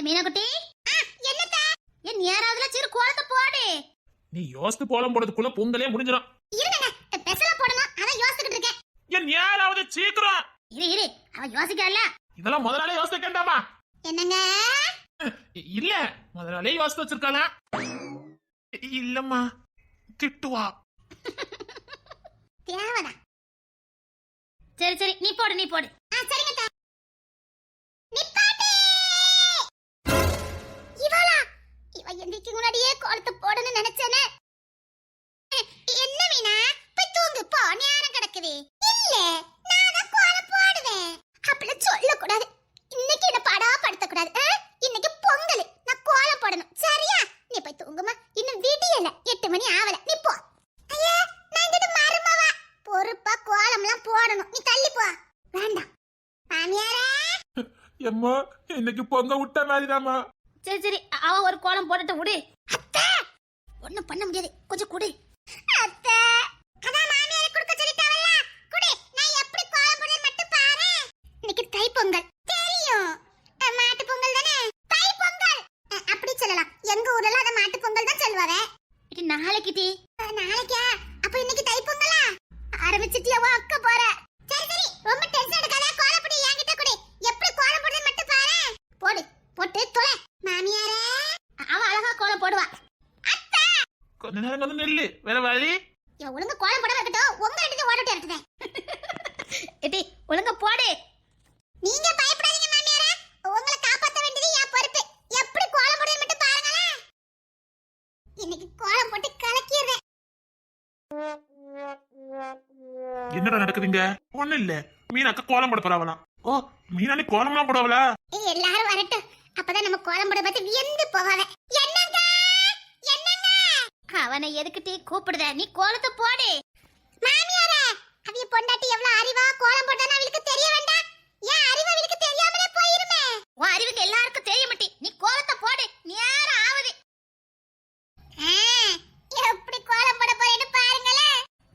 மீனா குட்டி என்னத்த என் யாராவதுல சிறு கோலத்தை போடு. நீ யோசித்து கோலம் போடுறதுக்குள்ள பொங்கலே முடிஞ்சிடும். இருங்க பெசல போடணும் அதான் யோசிச்சுக்கிட்டு இருக்கேன். என் யாராவது சீக்கிரம் இரு அவ யோசிக்கல. இதெல்லாம் முதலாளி யோசிக்க வேண்டாமா? என்னங்க இல்ல முதலாளி யோசித்து வச்சிருக்காளா? இல்லம்மா திட்டுவா. தேவதா சரி நீ போடு. சரிங்க நிப்பாட்டு. இவ எந்திரிக்கு முன்னாடியே கோலத்தை போடணும்னு நினைச்சேனே. என்ன மீனா போய் தூங்கு போ, நேரம் கிடக்குது. இல்ல நான் கோலம் போடுவேன் அப்படி சொல்லக்கூடாது. இன்னைக்கு என்ன படா படுத்த கூடாது. இன்னைக்கு பொங்கல், நான் கோலம் போடணும் சரியா? நீ போய் தூங்குமா, இன்னும் விடியல, 8 மணி ஆவல. நீ போ. ஐயா நான் இங்கிட்டு மருமவா பொறுப்பா கோலம்லாம் போடணும். நீ தள்ளி போ. வேண்டாம் மாமியாரே. எம்மா இன்னைக்கு பொங்க விட்ட மாதிரிதாமா. சரி அவ ஒரு கோலம் போட்டுட்டு விடு. அத்தை ஒண்ணும் பண்ண முடியாது, கொஞ்சம் குடு. அத்தை அதான் மாமியாரே குடுக்க சொல்லிட்டாவல்ல, குடு. நான் எப்படி கோலம் போடுறேன்னு மட்டும் பாரு. இன்னைக்கு தை பொங்கல் தெரியும். மாட்டு பொங்கல் தானே தை பொங்கல் அப்படி சொல்லலாம். எங்க ஊர்ல அத மாட்டு பொங்கல் தான் சொல்வாங்க. இது நாளைக்கு டி. நாளைக்கா? அப்ப இன்னைக்கு தை பொங்கலா? ஆரம்பிச்சிட்டியாவா அக்க போற? சரி ரொம்ப டென்ஷன் எடுக்காத. கோலப்பொடி என்கிட்ட குடு. எப்படி கோலம் போடுறேன்னு மட்டும் பாரு. போட்டு தொலை. மாமியாரே அவ அழகா கோலம் போடுவா. அத்தை கொஞ்ச நேரம் வந்து நெல்லு, வேற வழி. ஒழுங்கா கோலம் போட வைக்கட்டும். உங்க எடுத்து ஓடிட்டு இருக்குதே. எடி ஒழுங்கா போடு. நீங்க பயப்படாதீங்க மாமியாரே, உங்களை காப்பாத்த வேண்டியது என் பொறுப்பு. எப்படி கோலம் போடுறது மட்டும் பாருங்களே. இன்னைக்கு கோலம் போட்டு கலக்கிடுறேன். என்னடா நடக்குதுங்க? ஒண்ணு இல்ல, மீனாக்க கோலம் போட போறாவலாம். ஓ மீனா நீ கோலம்லாம் போடுவாளா? எல்லாரும் வரட்டும், அப்பதான் நம்ம கோலம் போட பார்த்து வியந்து போவாங்க. என்னங்க அவனை எதுக்கு டீ கூப்பிடுத? நீ கோலத்தை போடு. மாமியாரே அவிய பொண்டாட்டி எவ்வளவு அறிவா கோலம் போட்டானா அவளுக்கு தெரிய வேண்டாம்? ஏன் அறிவு அவளுக்கு தெரியாமலே போயிருமே? உன் அறிவுக்கு எல்லாருக்கும் தெரிய மாட்டி. நீ கோலத்தை போடு, நேரம் ஆகுது. எப்படி கோலம் போட போறேன்னு பாருங்களே.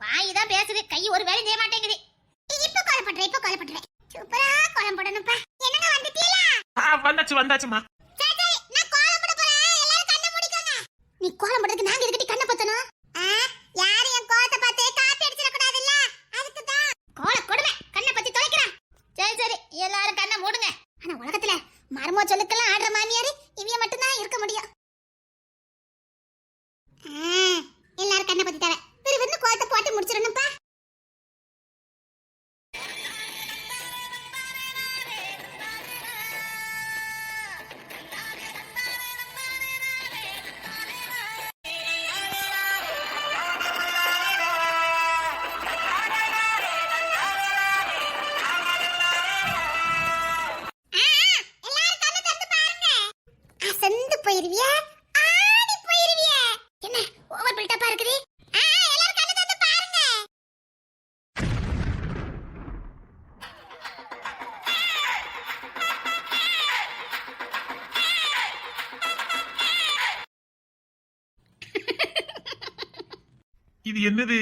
வாய் தான் பேசுது, கை ஒரு வேலை செய்ய மாட்டேங்குது. இப்ப கோலம் பண்றேன். சூப்பரா கோலம் போடணும்ப்பா. என்னங்க வந்துட்டீங்களா? வந்தாச்சுமா. சரி நான் கோலம் போட போறேன். எல்லாரும் கண்ணை மூடிக்கோங்க. நீ கோலம் போடுறதுக்கு நாங்க எதுக்கிட்ட கண்ணை பொத்தணும்? யாரும் என் கோலத்தை பார்த்து காப்பி அடிச்சிட கூடாதுல்ல, அதுக்கு தான் கோல கொடுமை. கண்ணை பத்தி தொலைக்கிறேன். சரி எல்லாரும் கண்ணை மூடுங்க. ஆனா உலகத்துல மர்மோ சொல்லுக்கெல்லாம் ஆடுற மாமியாரு இவிய மட்டும் தான் இருக்க முடியும். எல்லாரும் கண்ணை பத்தி தர விறுவிறுன்னு கோலத்தை போட்டு முடிச்சிடணும்ப்பா. போயிருவியா? ஆடி போயிருவியா? என்ன ஓவர் பில்டப்பா இருக்குது? எல்லாரும் கண்ணை திறந்து பாருங்க. இது என்னது?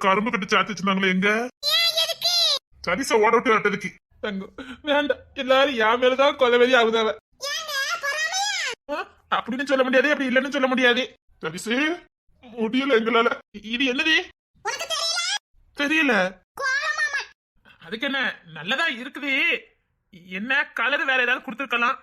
கரும்பு கட்டு சாத்தி வச்சிருந்தாங்களே எங்க? சரிசா ஓட விட்டு வரட்டதுக்கு வேண்டாம். எல்லாரும் என் மேலதான் கொலவெறி ஆகுதாவ. அப்படின்னு சொல்ல முடியாது, அப்படி இல்லன்னு சொல்ல முடியாது. சரிசு முடியல எங்களால. இது என்னது? தெரியல. அதுக்கு என்ன நல்லதா இருக்குது. என்ன கலர் வேற ஏதாவது கொடுத்துருக்கலாம்.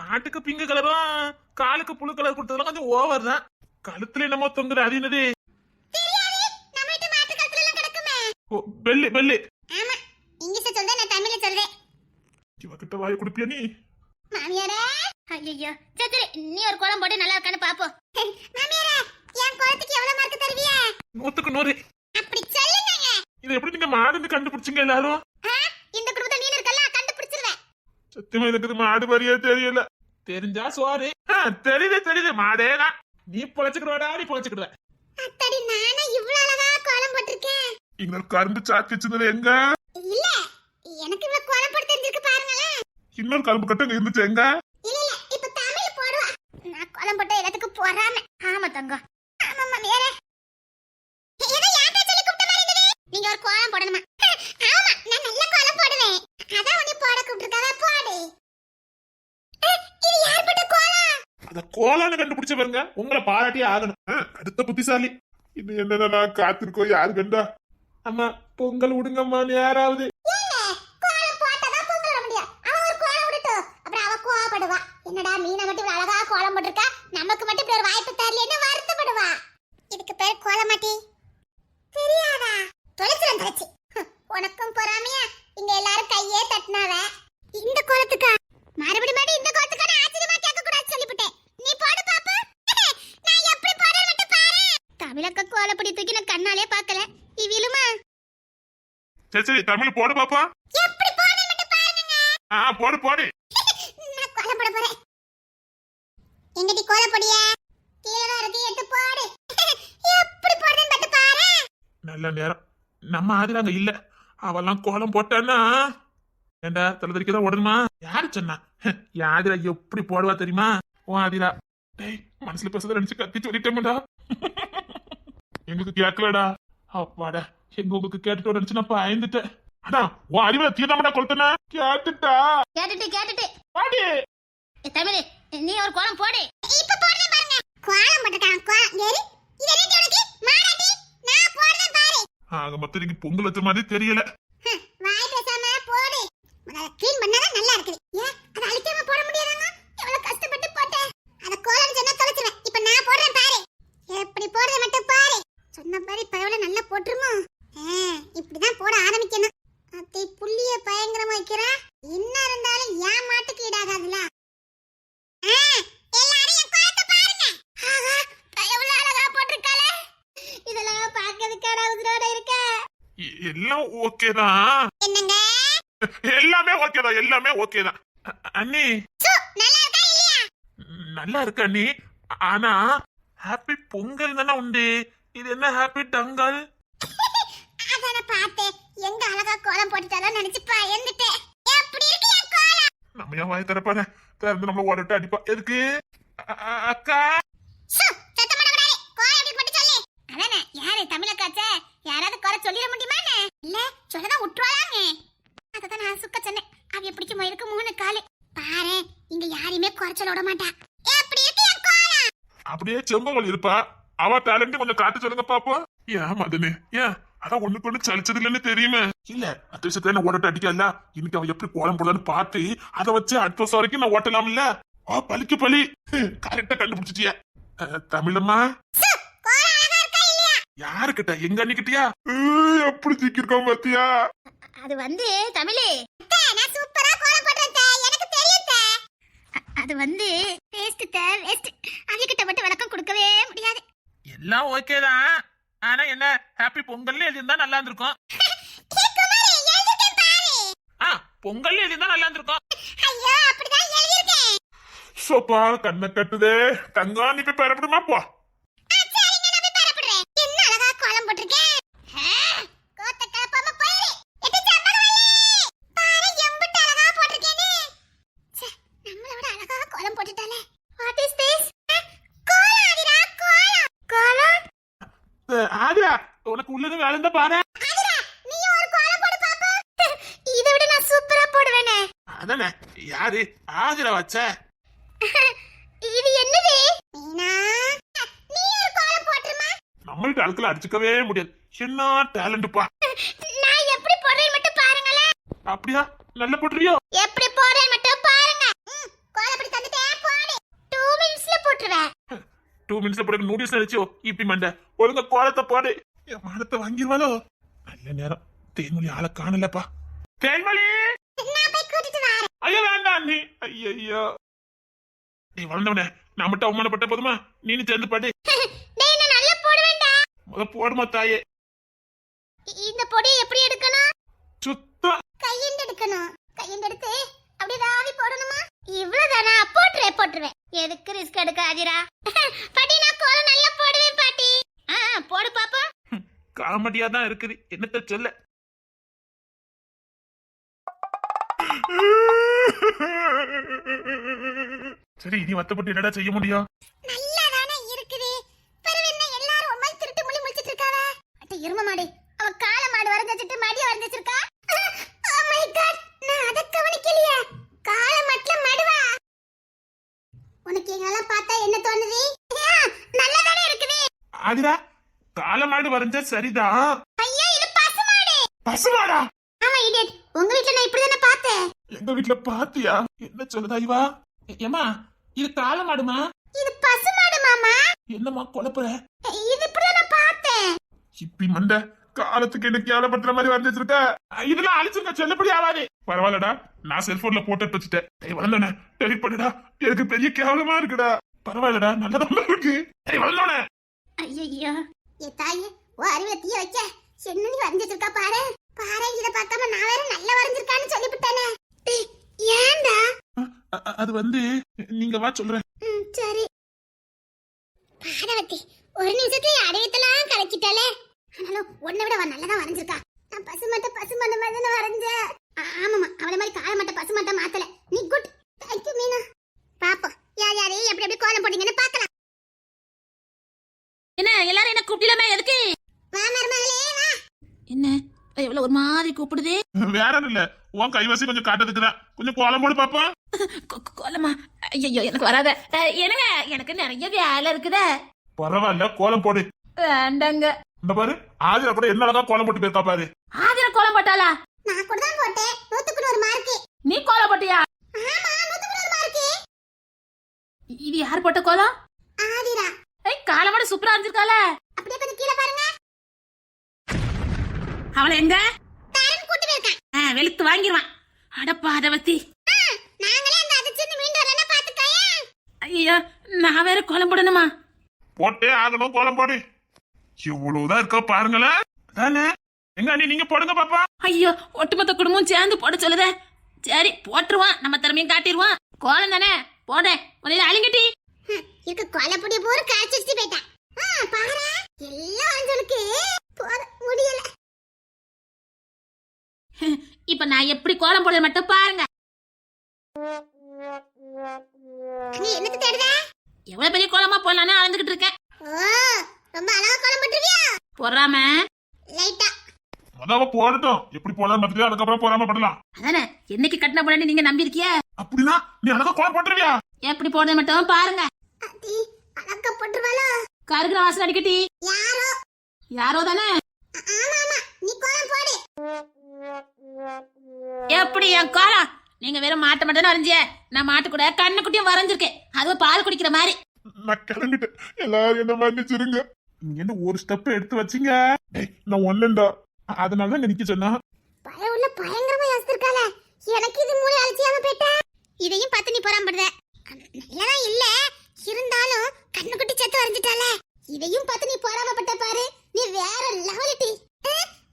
மாட்டுக்கு பிங்க் கலரும் காலுக்கு புழு கலர் கொடுத்ததெல்லாம் கொஞ்சம் ஓவர் தான். கழுத்துல என்னமோ தொங்குது, அது என்னது? Bell bell. இவகிட்ட வாய குடுப்பியா நீ? மாமியாரே ஐயோ சரி நீ ஒரு கோலம் போட்டு நல்லா இருக்கான்னு பாப்போம். மாமியாரே என் கோலத்துக்கு எவ்வளவு மார்க் தருவீங்க? 100க்கு 100. அப்படி சொல்லுங்க. இது எப்படி நீங்க மாடு கண்டுபிடிச்சீங்க எல்லாரும்? இந்த குடும்பத்துல நீ இருக்கல கண்டுபிடிச்சிருவேன். சத்தியமா எனக்கு மாடு மாதிரியே தெரியல. தெரிஞ்சா சோறு. தெரியுது மாடேதான். நீ பொழைச்சுக்கிடுவாடா, நீ பொழைச்சுக்கிடுவ. அத்தடி நானே இவ்வளவு அழகா கோலம் போட்டிருக்கேன். இன்னொரு கரும்பு சாக்கு வச்சிருந்தது எங்க? இல்ல எனக்கு இவ்வளவு கோலம் போட்டு தெரிஞ்சிருக்கு பாருங்களேன். இன்னொரு கரும்பு கட்டு அங்க இருந்துச்சு எங்க? இல்ல இப்ப தமிழ் போடுவா. நான் கோலம் போட்ட இடத்துக்கு போறாம. ஆமா தங்கம். ஆமா மாமியாரே. ஏதோ யார்ட்ட சொல்லி கூப்பிட்ட மாதிரி இருந்தது. நீங்க ஒரு கோலம் போடணுமா? ஆமா நான் நல்ல கோலம் போடுவேன். கோலான்னு கண்டுபிடிச்ச பாருங்க, உங்களை பாராட்டியே ஆகணும். அடுத்த புத்திசாலி. இது என்னன்னா நான் காத்திருக்கோம், யாரு கண்டா? அம்மா பொங்கல் விடுங்கம்மா யாராவது. என்னடா மீனா மட்டும் இவ்வளவு அழகா கோலம் போட்டிருக்கா, நமக்கு மட்டும் இப்படி ஒரு வாய்ப்பு தரலன்னு வருத்தப்படுவா. இதுக்கு பேர் கோலமாட்டி தெரியாதா? தொலைச்சிரம் தொலைச்சி. உனக்கும் பொறாமையா இங்க எல்லாரும் கையே தட்டினாவ. இந்த கோலத்துக்கா மறுபடியும் இந்த கோலத்துக்கா நான் ஆச்சரியமா கேட்க கூடாது சொல்லிவிட்டேன். நீ போடு பாப்பா. நான் எப்படி போடுறது மட்டும் பாரு. தமிழக்க கோலப்படி தூக்கி நான் கண்ணாலே பார்க்கல. இவிலுமா சரி சரி தமிழ் போடு பாப்பா. எப்படி போடுறது மட்டும் பாருங்க. போடு போடு. நான் கோலம் போட போறேன். எங்கடி கோலப்படியா? கீழ தான் இருக்கு, எடுத்து போடு. எப்படி போடுறது மட்டும் பாரு. நல்ல நேரம். நம்ம ஆதிராங்க இல்ல, அவெல்லாம் கோலம் போட்டான்னா ஏண்டா தலைதறிக்கதான் ஓடணுமா? யாரு சொன்னா? என் ஆதிரா எப்படி போடுவா தெரியுமா? ஓ ஆதிரா. டேய் மனசுல பேசுறத நினைச்சு கத்தி சொல்லிட்டேன்டா. எங்களுக்கு கேட்கலடா. அப்பாடா, எங்க உங்களுக்கு கேட்டுட்டு நினைச்சு நான் பயந்துட்டேன். அடா உன் அறிவுல தீர்ந்தாமடா கொளுத்தனா? கேட்டுட்டா? கேட்டுட்டு பாடி. தமிழ் நீ ஒரு கோலம் போடு. இப்ப போடுறேன் பாருங்க. கோலம் போட்டுட்டான். ஏறி இது என்ன உனக்கு மாராட்டி? நான் போடுறேன் பாரு. ஆக மொத்தம் நீங்க பொங்கல் வச்ச மாதிரி தெரியல. வாய் பேசாம போடு. முதல்ல க்ளீன் பண்ணாதான் நல்லா இருக்குது. ஏன் அத அழிக்காம போட முடியாதாங்க? எவ்வளவு கஷ்டப்பட்டு போட்டேன். அத கோலம் சொன்னா தொலைச்சிடுவேன். இப்ப நான் போடுறேன் பாரு. எப்படி போடுறது மட்டும் பாரு. சொன்ன மாதிரி பயவுல நல்லா போட்டுருமா? இப்படிதான் போட ஆரம்பிக்கணும். அத்தை புள்ளிய பயங்கரமா வைக்கிறா. என்ன இருந்தாலும் ஏன் மாட்டுக்கு ஈடாகாதுல. எல்லாரும் என் கோலத்தை பாருங்க. ஆஹா பயவுல அழகா போட்டிருக்காளே. இதெல்லாம் பார்க்கிறதுக்கான உதிரோட இருக்க. எல்லாம் ஓகேதான். என்னங்க? எல்லாமே ஓகேதான், எல்லாமே ஓகேதான். அண்ணி நல்லா இருக்கா இல்லையா? நல்லா இருக்கு அண்ணி. ஆனா ஹாப்பி பொங்கல் தானே உண்டு, இது என்ன ஹாப்பி டங்கல்? அதான பார்த்தேன். எங்க அழகா கோலம் போட்டுட்டாலும் நினைச்சு பயந்துட்டேன். எப்படி இருக்கு என் கோலம்? நம்ம ஏன் வாய் திறப்பானே, திறந்து நம்ம ஓடட்டு அடிப்பா. எதுக்கு அக்கா? சத்தம் பண்ணக்கூடாது. கோலம் எப்படி போட்டு சொல்லு. அதானே யாரு தமிழக்காச்சே? யாராவது கோல சொல்லிட முடியுமானே? இல்ல சொல்லதான் விட்டுருவாங்க. அததான் நான் சுக்க சொன்னேன். அவ பிடிக்கும் மயிருக்கு 3 காலு பாரு. இங்க யாரையுமே குறைச்சல விட மாட்டா. எப்படி இருக்கு என் கோலம்? அப்படியே செம்பவள் இருப்பா. அவ டேலண்ட் கொஞ்சம் காட்டு சொல்லுங்க பாப்போம். ஏன் மதனு ஏன் அதான் ஒண்ணுக்கு ஒண்ணு சலிச்சது இல்லன்னு தெரியுமே. இல்ல அடுத்த விஷயத்துல என்ன ஓடட்டு அடிக்கல. இன்னைக்கு அவ எப்படி கோலம் போடுறான்னு பார்த்து அதை வச்சு அடுத்த வருஷம் வரைக்கும் நான் ஓட்டலாம்ல. பலிக்கு பலி கரெக்டா கண்டுபிடிச்சிட்டிய. தமிழம்மா யாருக்கிட்ட? எங்க அண்ணிக்கிட்டியா? எப்படி சிக்கிருக்கோம் பாத்தியா? அது வந்து தமிழே நான் சூப்பரா கோலம் போடுறேன். எனக்கு தெரியும். அது வந்து வேஸ்ட் வேஸ்ட். அதுகிட்ட மட்டும் விளக்கம் கொடுக்கவே முடியாது. எல்லாம் ஓகேதான். ஆனா என்ன ஹாப்பி பொங்கல்ல எழுதிருந்தா நல்லா இருந்திருக்கும். பொங்கல் எழுதிருந்தா நல்லா இருந்திருக்கும். ஐயோ அப்படிதான் எழுதிருக்கேன். சோப்பா கண்ணை கட்டுதே. தங்கம் நீ போய் பெறப்படுமா போ. சரிங்க நான் போய் பெறப்படுறேன். என்ன அழகா கோலம் போட்டிருக்கேன். கோத்த கலப்பாம போயிரு. எட்டு சம்பகவல்லி பாரு எம்புட்டு அழகா போட்டிருக்கேனே. நம்மளோட அழகா கோலம் போட்டுட்டாலே. What is this? கோலம் ஆதிரா கோலம். கோலம் ஆதிரா உனக்கு உள்ளது வேலை இருந்தா பாரு. ஆதிரா நீ ஒரு கோலம் போடு பாப்பா. இதை விட நான் சூப்பரா போடுவேனே. அதானே யாரு ஆதிரா வச்ச? இது என்னது? மீனா நீ ஒரு கோலம் போடுறமா? நம்மள்ட்ட ஆட்களை அடிச்சுக்கவே முடியாது. என்ன டேலண்ட்ப்பா. நான் எப்படி போடுறேன் மட்டும் பாருங்களே. அப்படியா? நல்லா போட்டுறியோ? எப்படி போடுறேன் மட்டும் பாருங்க. கோலப்படி தந்துட்டேன் போடு. 2 மினிட்ஸ்ல போட்டுருவேன். 2 மினிட்ஸ்ல போட நூடில்ஸ் அடிச்சோ இப்படி மண்ட. ஒழுங்கா கோலத்தை போடு. என் மானத்தை வாங்கிடுவாளோ? நல்ல நேரம். தேன்மொழி ஆளை காணலப்பா. தேன்மொழி நான் போய் கூட்டிட்டு வரேன். ஐயோ வேண்டாம் நீ. ஐயோ நீ வளர்ந்தவனே நான் மட்டும் அவமானப்பட்ட போதுமா? நீனு சேர்ந்து பாடு. டேய் நான் நல்லா போடுவேன்டா. முத போடுமா தாயே. இந்த பொடி எப்படி எடுக்கணும்? சுத்தம் கையெண்டு எடுக்கணும். கையெண்டு எடுத்து அப்படியே தாவி போடணுமா? இவ்வளவுதானா? போட்டுருவேன். எதுக்கு ரிஸ்க் எடுக்க ஆதிரா? பாட்டி நான் கோலம் நல்லா போடுவேன் பாட்டி. போடு பாப்பா. காமெடியா தான் இருக்குது. என்னத்த சொல்ல. சரி நீ வத்தப்பட்டு என்னடா செய்ய முடியும்? நல்லாதானே இருக்குது. பரவ என்ன எல்லாரும் ஒம்மா திருட்டு முழி முழிச்சிட்டு இருக்காவ. அட எரும மாடு. அவ கால மாடு வரஞ்சிட்டு மடிய வரஞ்சிருக்கா. ஓ மை காட் நான் அத கவனிக்கலையே. கால மட்ல மடுவா. உனக்கு எங்கெல்லாம் பார்த்தா என்ன வரைஞ்சா சரிதான். ஐயா இது பசுமாடு. பசுமாடா? ஆமா இடியட், உங்க வீட்ல நான் இப்படி தானே பார்த்தேன். எங்க வீட்ல பாத்தியா? என்ன சொல்லுதா இவா? ஏமா இது காளை மாடுமா? இது பசுமாடு மாமா. என்னம்மா குழப்புற? இது இப்படி நான் பார்த்தேன். இப்படி மண்ட காலத்துக்கு என்ன கேவலப்படுத்துற மாதிரி வந்து வச்சிருக்க. இதெல்லாம் அழிச்சிருக்க, செல்லப்படி ஆகாது. பரவாயில்லடா, நான் செல்போன்ல போட்டு வச்சுட்டேன். வளர்ந்தோட டெலிட் பண்ணுடா, எனக்கு பெரிய கேவலமா இருக்குடா. பரவாயில்லடா, நல்லதா இருக்கு. வளர்ந்தோட ஐயா ஏ தாயே, ஓ அறிவை தீய வைக்க என்ன நீ வரைஞ்சிருக்கா பாரு. பாரு, இத பார்க்காம நான் வேற நல்லா வரைஞ்சிருக்கான்னு சொல்லிவிட்டானே. ஏன்டா? அது வந்து நீங்க வா சொல்றேன். சரி. பாரவதி ஒரு நிமிஷத்துல அடையத்தெல்லாம் கலக்கிட்டாலே. ஆனாலும் உன்னை விட அவன் நல்லதான் வரைஞ்சிருக்கா. நான் பசுமாட்ட மாதிரி தான் வரைஞ்சேன். ஆமாமா, அவளை மாதிரி காலமாட்ட பசுமாட்ட மாத்தல. நீ குட். தேங்க்யூ மீனா. பாப்போம் யார் யாரு எப்படி எப்படி கோலம் போட்டீங்கன்னு பார்க்கலாம். என்ன எல்லாரும் என்ன கூப்பிடலாமே? எதுக்கு? வா மருமகளே வா. என்ன எவ்வளவு ஒரு மாதிரி கூப்பிடுது? வேற இல்ல, உன் கைவசி கொஞ்சம் காட்டுறதுக்குதான். கொஞ்சம் கோலம் போடு பாப்பா. கோலமா? ஐயோ எனக்கு வராத. என்னங்க, எனக்கு நிறைய வேலை இருக்குதே. பரவாயில்ல, கோலம் போடு. வேண்டாங்க. இந்த பாரு, ஆதிரா கூட என்ன அழகா கோலம் போட்டு போயிருக்கா பாரு. ஆதிரா கோலம் போட்டாளா? நான் கூட தான் போட்டேன். 100க்கு 100 மார்க். நீ கோலம் போட்டியா? ஆமா, 100க்கு 100 மார்க். இது யார் போட்ட கோலம்? ஆதிரா. காலமாட சூப்பரா இருந்திருக்கால. அப்படியே கொஞ்சம் கீழ பாருங்க. அவளை எங்க? தாரன் கூட்டி போயிருக்கான். வெளுத்து வாங்கிடுவான். அடப்பாதவத்தி. நாங்களே அந்த அதிர்ச்சின்னு மீண்டு வரலன்னா பாத்துக்கோயே. ஐயோ, நான் வேற கோலம் போடணுமா? போட்டே ஆகணும், கோலம் போடு. இவ்வளவுதான் இருக்கா பாருங்களேன். தானே எங்க அண்ணி, நீங்க போடுங்க பாப்பா. ஐயோ, ஒட்டுமொத்த குடும்பம் சேர்ந்து போட சொல்லுதே. சரி போட்டுருவான், நம்ம திறமையும் காட்டிடுவான். கோலம் தானே போட உன்னையில அழிங்கட்டி. இதுக்கு கொலைப்பொடி பூரா காய்ச்சிட்டு போயிட்டான். பாரு எல்லாம் அஞ்சலுக்கு போத முடியல. இப்ப நான் எப்படி கோலம் போட மட்டும் பாருங்க. நீ என்னது தேடுத? எவ்வளவு பெரிய கோலமா போடலான்னு அளந்துகிட்டு இருக்கேன். ஓ, ரொம்ப அழகா கோலம் போட்டுருவியா? போடுறாம லைட்டா. அதாவ போடட்டும், எப்படி போடலாம் பார்த்துட்டு அதுக்கப்புறம் போடாம படலாம். அதானே என்னைக்கு கட்டின போடன்னு நீங்க நம்பி இருக்கிய. அப்படின்னா நீ அழகா கோலம் போட்டுருவியா? எப்படி போடுறது மட்டும் பாருங்க. அடி அழகா போட்டுருவாளோ? கருகுற வாசனை அடிக்கட்டி. யாரோ யாரோ தானே. ஆமா ஆமா, நீ கோலம் போடு. எப்படி என் கோலம்? நீங்க வெறும் மாட்டை மட்டும் வரைஞ்சிய, நான் மாட்டு கூட கண்ணு குட்டியும் வரைஞ்சிருக்கேன். அதுவும் பால் குடிக்கிற மாதிரி. நான் கிளம்பிட்டேன், எல்லாரும் என்ன மன்னிச்சிருங்க. நீங்க என்ன ஒரு ஸ்டெப் எடுத்து வச்சீங்க? நான் ஒண்ணுண்டா, அதனாலதான் இங்க நிக்க சொன்னா. பய உள்ள பயங்கரமா யோசிச்சிருக்கால. எனக்கு இது மூளை அலட்சியாம போயிட்ட. இதையும் பார்த்து நீ பொறாமப்படுத. நல்லதா இல்ல, இருந்தாலும் கண்ணு குட்டி செத்து வரைஞ்சிட்டால. இதையும் பார்த்து நீ பொறாமப்பட்ட பாரு. நீ வேற லெவலிட்டி.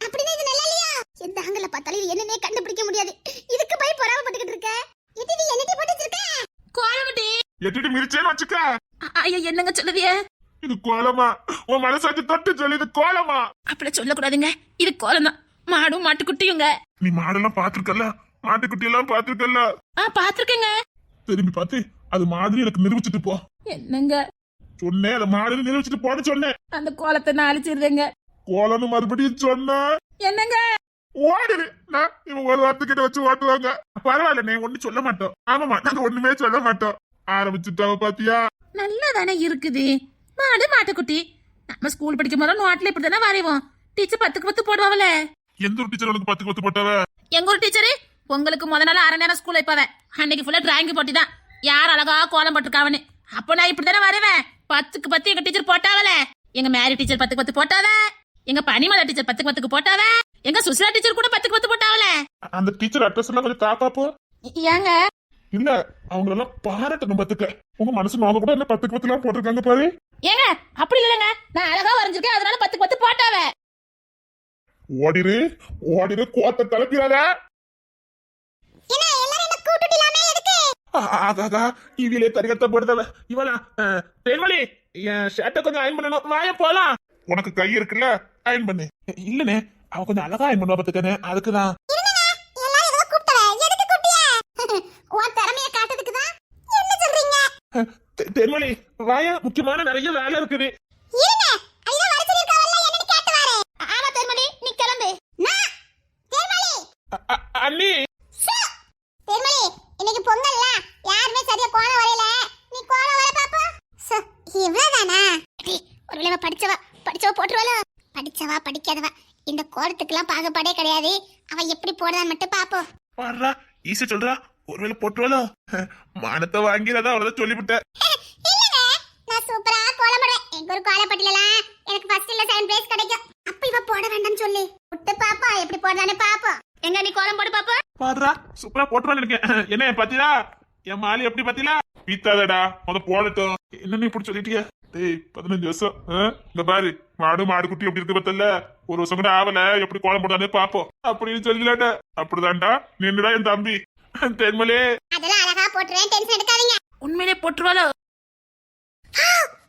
அப்படினா இது நல்லா இல்லையா? எந்த ஆங்கில பார்த்தாலும் இது என்னன்னே கண்டுபிடிக்க முடியாது. இதுக்கு போய் பொறாமப்பட்டுக்கிட்டு இருக்க. இது நீ என்னடி போட்டு வச்சிருக்க? கோலம் குட்டி எட்டிட்டு மிரிச்சேன்னு வச்சுக்க. ஐயா என்னங்க சொல்லுதிய? இது கோலமா? உன் மனசாட்சி தொட்டு சொல்லு, இது கோலமா? அப்படி சொல்லக்கூடாதுங்க, இது கோலம் தான். மாடும் மாட்டுக்குட்டியுங்க. நீ மாடெல்லாம் பாத்துருக்கல, மாட்டுக்குட்டி எல்லாம் பாத்துருக்கல. பாத்துருக்கேங்க. திரும்பி பார்த்து அது மாதிரி எனக்கு நிரூபிச்சுட்டு போ. என்னங்க சொன்னேன், அதை மாதிரி நிரூபிச்சுட்டு போன்னு சொன்னேன். அந்த கோலத்தை நான் அழிச்சிருந்தேங்க. கோலம்னு மறுபடியும் சொன்ன என்னங்க ஓடுது. நான் இவன் ஒரு வார்த்தைக்கிட்ட வச்சு ஓட்டுவாங்க. பரவாயில்ல, நீ ஒண்ணு சொல்ல மாட்டோம். ஆமாமா, நாங்க ஒண்ணுமே சொல்ல மாட்டோம். ஆரம்பிச்சுட்டாவ பாத்தியா? நல்லா தானே இருக்குது. மாடு மாட்டுக்குட்டி. நம்ம ஸ்கூல் படிக்கும் போது நோட்ல இப்படி தானே வரைவோம். டீச்சர் 10க்கு 10 போடுவாங்கல்ல. எந்த ஒரு டீச்சர் உனக்கு 10க்கு 10 போட்டாவ? எங்க ஒரு டீச்சரு உங்களுக்கு முத நாள் அரை நேரம் ஸ்கூல் வைப்பாவ. அன்னைக்கு ஃபுல்லா டிராயிங் போட்டி தான். யார் அழகா கோலம் போட்டிருக்காவன்னு. அப்போ நான் இப்படி தானே வரைவேன். 10க்கு 10 எங்க டீச்சர் போட்டாவல. எங்க மேரி டீச்சர் 10க்கு 10 போட்டாவ. எங்க பனிமலா டீச்சர் 10க்கு 10 போட்டாவ. எங்க சுசிலா டீச்சர் கூட 10க்கு 10 போட்டாவல. அந்த டீச்சர் அட்ரஸ் எல்லாம் கொஞ்சம் தாப்பாப்போ. ஏங்க இல்ல, அவங்க எல்லாம் பாராட்டணும். 10க்கு உங்க மனசு நோங்க கூட என்ன 10க்கு 10 எல்லாம் போட்டிருக்காங்க பாரு. ஏங்க அப்படி இல்லங்க, நான் அழகா வரைஞ்சிருக்கேன், அதனால 10க்கு 10 போட்டாவ. ஓடிரு ஓடிரு, கோத்த தலைக்கிறாத. என்ன எல்லாரும் என்ன கூட்டிடலாமே எதுக்கு? ஆகாகா, இவிலே தரிகத்த போடுதவ இவளா. தேன்மொழி, என் ஷர்ட்டை கொஞ்சம் அயன் பண்ணணும், வாய போலாம். உனக்கு கை இருக்குல்ல, அயன் பண்ணு. இல்லனே, அவ கொஞ்சம் அழகா அயன் பண்ணுவா பாத்துக்கனே, அதுக்குதான். எல்லாரும் ஏதோ கூப்பிட்டல, எதுக்கு கூப்பிட்டியா? உன் திறமைய காட்டுறதுக்கு தான். என்ன சொல்றீங்க? தேன்மொழி வாயா, முக்கியமான நிறைய வேலை இருக்குது. இருங்க, ஐயா வர சொல்லிருக்காவல்ல, என்னன்னு கேட்டு வாரே. ஆமா தேர்மணி, நீ கிளம்பு. நான் தேர்மணி. அண்ணி தேர்மணி, இன்னைக்கு பொங்கல்ல, யாருமே சரியா கோலம் வரையல. நீ கோலம் வர பாப்பா. இவ்வளவுதானா? ஒருவேளை படிச்சவ போட்டுருவாளோ? படிச்ச படிக்காதவ. இந்த கோலத்துக்குலாம் பாகுபாடே கிடையாது. அவ எப்படி போடுறான்னு மட்டும் பாப்போம். பாடுறா ஈஸி சொல்றா. ஒருவேளை போட்டுருவாளோ? மானத்தை வாங்கிறதா அவ்வளவுதான் சொல்லிவிட்டேன். இல்லங்க, நான் சூப்பரா கோலம் போடுவேன். எங்க ஒரு கோலப்பட்டிலலாம் எனக்கு ஃபர்ஸ்ட் இல்ல செகண்ட் பிளேஸ் கிடைக்கும். அப்ப இவ போட வேண்டாம்னு சொல்லி விட்டு பாப்பா எப்படி போடுறானே பாப்போம். எங்க நீ கோலம் போடு பாப்பா. பாடுறா சூப்பரா போட்டுருவான்னு இருக்கேன். என்ன பாத்தீங்களா என் மாலி எப்படி பாத்தீங்களா? பீத்தாதடா போடட்டும். என்ன நீ இப்படி சொல்லிட்டியா? டேய் 15 வருஷம் இந்த பாரு மாடு குட்டி எப்படி இருக்கு பத்தல. ஒரு வருஷம் கூட ஆவல எப்படி கோலம் போடானே பாப்போம் அப்படின்னு சொல்லிலாட்ட. அப்படிதான்டா நின்னுடா என் தம்பி தென்மலே. அதெல்லாம் அழகா போட்டுறேன், டென்ஷன் எடுக்காதீங்க. உண்மையிலே போட்டுருவாளோ?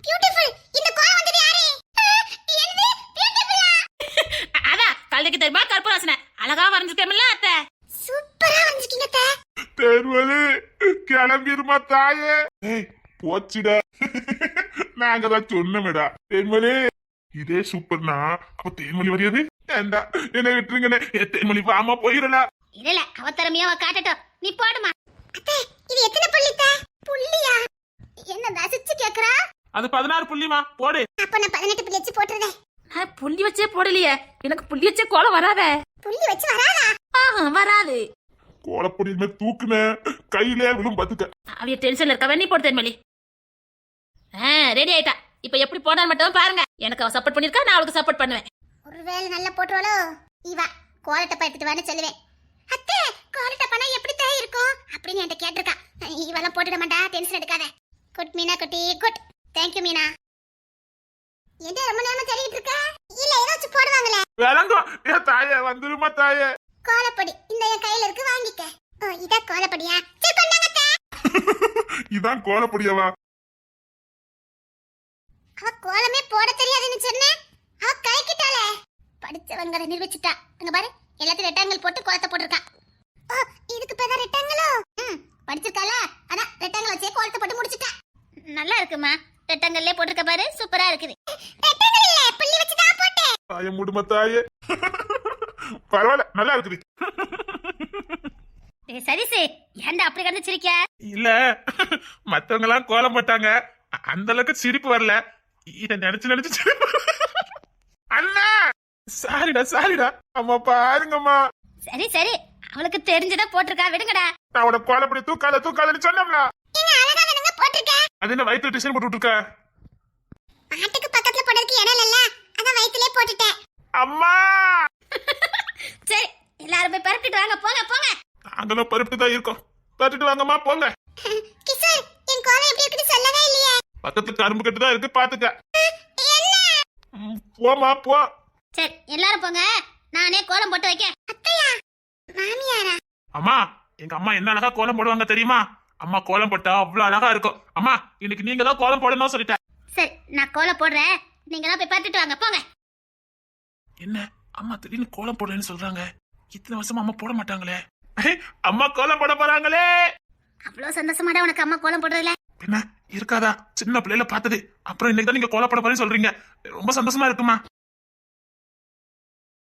பியூட்டிஃபுல். இந்த கோலம் வந்தது யாரு? என்னது பியூட்டிஃபுல்லா? அதான் கல்லைக்கு தெரியுமா கற்பூராசன அழகா வரைஞ்சிருக்கேன்ல அத்தை. சூப்பரா வந்திருக்கீங்க அத்தை. தென்மலே கிளம்பிருமா தாயே. ஏய் போச்சுடா. நாங்க தான் சொன்னமேடா தென்மலே. இதே சூப்பர்னா அப்ப தேன்மொழி வரையாது ஏண்டா என்ன விட்டுருங்கண்ணே. தேன்மொழி வாமா போயிடலாம். இல்ல அவ திறமையா அவ காட்டட்டும். நீ போடுமா. அத்தை இது எத்தனை புள்ளித்த? புள்ளியா? என்ன ரசிச்சு கேக்குறா? அது 16 புள்ளிமா போடு. அப்ப நான் 18 புள்ளி வச்சு போட்டுறேன். நான் புள்ளி வச்சே போடலையே. எனக்கு புள்ளி வச்சே கோலம் வராதே. புள்ளி வச்சு வராதா? வராது. கோலப்பொடி தூக்குன கையிலே விழும் பாத்துக்க. அவைய டென்ஷன்ல இருக்கா. நீ போட்டு தேன்மொழி. ரெடி ஆயிட்டா. இப்ப எப்படி போடான்னு மட்டும் பாருங்க. எனக்கு அவ சப்போர்ட் பண்ணிருக்கா, நான் அவளுக்கு சப்போர்ட் பண்ணுவேன். ஒருவேளை நல்லா போட்டுருவாளோ? இவா கோலத்தை படுத்துட்டு வான்னு சொல்லுவேன். அத்தை கோலத்தை பண்ணா எப்படி தான் இருக்கும் அப்படின்னு என்கிட்ட கேட்டிருக்கா. இவெல்லாம் போட்டுட மாட்டா, டென்ஷன் எடுக்காத. குட் மீனா குட்டி குட். தேங்க்யூ மீனா. என்ன ரொம்ப நேரமா தேடிட்டு இருக்க? இல்ல ஏதாச்சும் போடுவாங்களே. விளங்கும் என் தாயே வந்துருமா தாயே. கோலப்பொடி இந்த என் கையில இருக்கு, வாங்கிக்க. ஓ இதா கோலப்பொடியா? சரி கொண்டாங்க அத்தை. இதான் கோலப்பொடியவா? அவ கோலமே போட தெரியாதுன்னு சொன்னேன். அவ கை கிட்டாளே. படிச்சவங்களை நிரூபிச்சுட்டா. அங்க பாரு எல்லாத்தையும் ரெட்டாங்கல் போட்டு கோலத்தை போட்டிருக்கா. ஓ இதுக்கு பேர் தான் ரெட்டாங்கலோ? படிச்சிருக்கால அதான் ரெட்டாங்கல் வச்சே கோலத்தை போட்டு முடிச்சிட்டா. நல்லா இருக்குமா. ரெட்டாங்கல்லே போட்டிருக்க பாரு, சூப்பரா இருக்குது. ரெட்டாங்கல் இல்ல புள்ளி வச்சு தான் போட்டேன். தாயே முடுமா தாயே. பரவாயில்ல நல்லா இருக்குது. சரி சரி ஏன்டா அப்படி கிடந்து சிரிக்க? இல்ல மத்தவங்க எல்லாம் கோலம் போட்டாங்க, அந்த அளவுக்கு சிரிப்பு வரல. இத நினைச்சு சிரிப்பு. அண்ணா சாரிடா அம்மா பாருங்கம்மா. சரி சரி அவளுக்கு தெரிஞ்சதா போட்டிருக்கா, விடுங்கடா. நான் உன கோலப்படி தூக்காதன்னு சொன்னோம்ல. நீங்க அழகா தானங்க போட்டிருக்க. அது என்ன வயிற்று டிசைன் போட்டு விட்டுருக்க? மாட்டுக்கு பக்கத்துல போடுறதுக்கு இடம் இல்ல, அதான் வயித்துலயே போட்டுட்டேன். அம்மா சரி எல்லாரும் போய் பரப்பிட்டு வாங்க. போங்க போங்க. நாங்களும் பருப்பிட்டு தான் இருக்கோம். பருப்பிட்டு வாங்கம்மா போங்க. கிஷோர் என் கோலம் எப்படி இருக்குன்னு சொல்லவே இல்லையே. பக்கத்துல கரும்பு கட்டு தான் இருக்கு பாத்துக்க. என்ன? போமா போ. சரி எல்லாரும் போங்க, நானே கோலம் போட்டு வைக்க. அத்தையா மாமியாரா? அம்மா எங்க அம்மா என்ன அழகா கோலம் போடுவாங்க தெரியுமா? அம்மா கோலம் போட்டா அவ்வளவு அழகா இருக்கும். அம்மா இன்னைக்கு நீங்க தான் கோலம் போடணும் சொல்லிட்டேன். சரி நான் கோலம் போடுறேன், நீங்க எல்லாம் போய் பார்த்துட்டு வாங்க. போங்க. என்ன அம்மா திடீர்னு கோலம் போடுறேன்னு சொல்றாங்க? இத்தனை வருஷமா அம்மா போட மாட்டாங்களே. அம்மா கோலம் போட போறாங்களே. அவ்வளவு சந்தோஷமாடா உனக்கு அம்மா கோலம் போடுறதுல? என்ன இருக்காதா? சின்ன பிள்ளைல பார்த்தது, அப்புறம் இன்னைக்கு தான் நீங்க கோலம் போட போறேன்னு சொல்றீங்க. ரொம்ப சந்தோஷமா இருக்குமா?